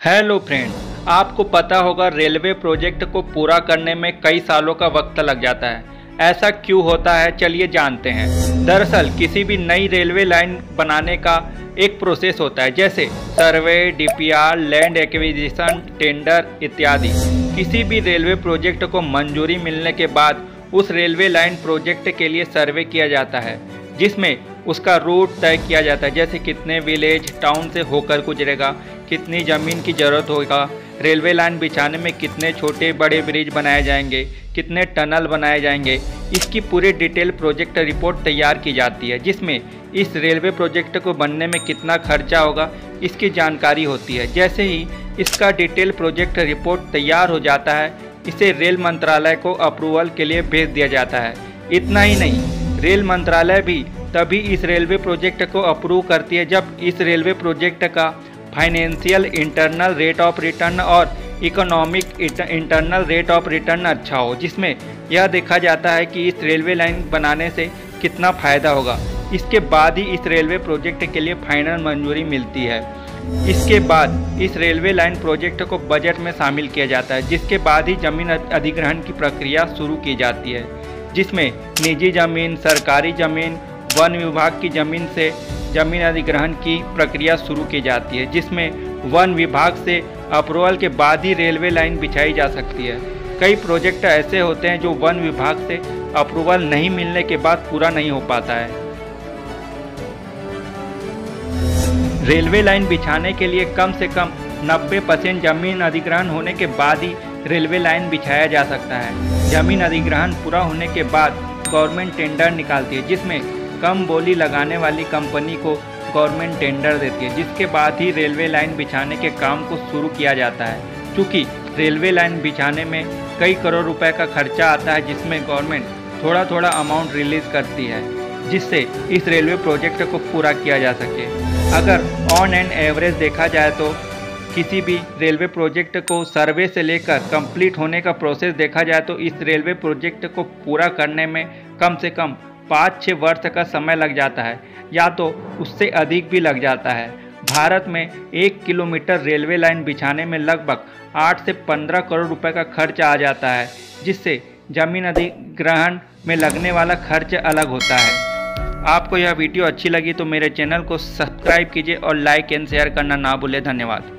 Hello friend, आपको पता होगा रेलवे प्रोजेक्ट को पूरा करने में कई सालों का वक्त लग जाता है। ऐसा क्यों होता है, चलिए जानते हैं। दरअसल किसी भी नई रेलवे लाइन बनाने का एक प्रोसेस होता है, जैसे सर्वे, डीपीआर, लैंड एक्विजिशन, टेंडर इत्यादि। किसी भी रेलवे प्रोजेक्ट को मंजूरी मिलने के बाद उस रेलवे लाइन प्रोजेक्ट के लिए सर्वे किया जाता है, जिसमें उसका रूट तय किया जाता है, जैसे कितने विलेज टाउन से होकर गुजरेगा, कितनी ज़मीन की ज़रूरत होगा, रेलवे लाइन बिछाने में कितने छोटे बड़े ब्रिज बनाए जाएंगे, कितने टनल बनाए जाएंगे। इसकी पूरी डिटेल प्रोजेक्ट रिपोर्ट तैयार की जाती है, जिसमें इस रेलवे प्रोजेक्ट को बनने में कितना खर्चा होगा इसकी जानकारी होती है। जैसे ही इसका डिटेल प्रोजेक्ट रिपोर्ट तैयार हो जाता है, इसे रेल मंत्रालय को अप्रूवल के लिए भेज दिया जाता है। इतना ही नहीं, रेल मंत्रालय भी तभी इस रेलवे प्रोजेक्ट को अप्रूव करती है जब इस रेलवे प्रोजेक्ट का financial internal rate of return और economic internal rate of return अच्छा हो, जिसमें यह देखा जाता है कि इस रेलवे लाइन बनाने से कितना फ़ायदा होगा। इसके बाद ही इस रेलवे प्रोजेक्ट के लिए फाइनल मंजूरी मिलती है। इसके बाद इस रेलवे लाइन प्रोजेक्ट को बजट में शामिल किया जाता है, जिसके बाद ही जमीन अधिग्रहण की प्रक्रिया शुरू की जाती है, जिसमें निजी ज़मीन, सरकारी ज़मीन, वन विभाग की ज़मीन से जमीन अधिग्रहण की प्रक्रिया शुरू की जाती है, जिसमें वन विभाग से अप्रूवल के बाद ही रेलवे लाइन बिछाई जा सकती है। कई प्रोजेक्ट ऐसे होते हैं जो वन विभाग से अप्रूवल नहीं मिलने के बाद पूरा नहीं हो पाता है। रेलवे लाइन बिछाने के लिए कम से कम 90% जमीन अधिग्रहण होने के बाद ही रेलवे लाइन बिछाया जा सकता है। जमीन अधिग्रहण पूरा होने के बाद गवर्नमेंट टेंडर निकालती है, जिसमें कम बोली लगाने वाली कंपनी को गवर्नमेंट टेंडर देती है, जिसके बाद ही रेलवे लाइन बिछाने के काम को शुरू किया जाता है। क्योंकि रेलवे लाइन बिछाने में कई करोड़ रुपए का खर्चा आता है, जिसमें गवर्नमेंट थोड़ा थोड़ा अमाउंट रिलीज़ करती है, जिससे इस रेलवे प्रोजेक्ट को पूरा किया जा सके। अगर ऑन एंड एवरेज देखा जाए तो किसी भी रेलवे प्रोजेक्ट को सर्वे से लेकर कंप्लीट होने का प्रोसेस देखा जाए तो इस रेलवे प्रोजेक्ट को पूरा करने में कम से कम 5-6 वर्ष का समय लग जाता है, या तो उससे अधिक भी लग जाता है। भारत में 1 किलोमीटर रेलवे लाइन बिछाने में लगभग 8 से 15 करोड़ रुपए का खर्च आ जाता है, जिससे जमीन अधिग्रहण में लगने वाला खर्च अलग होता है। आपको यह वीडियो अच्छी लगी तो मेरे चैनल को सब्सक्राइब कीजिए और लाइक एंड शेयर करना ना भूलें। धन्यवाद।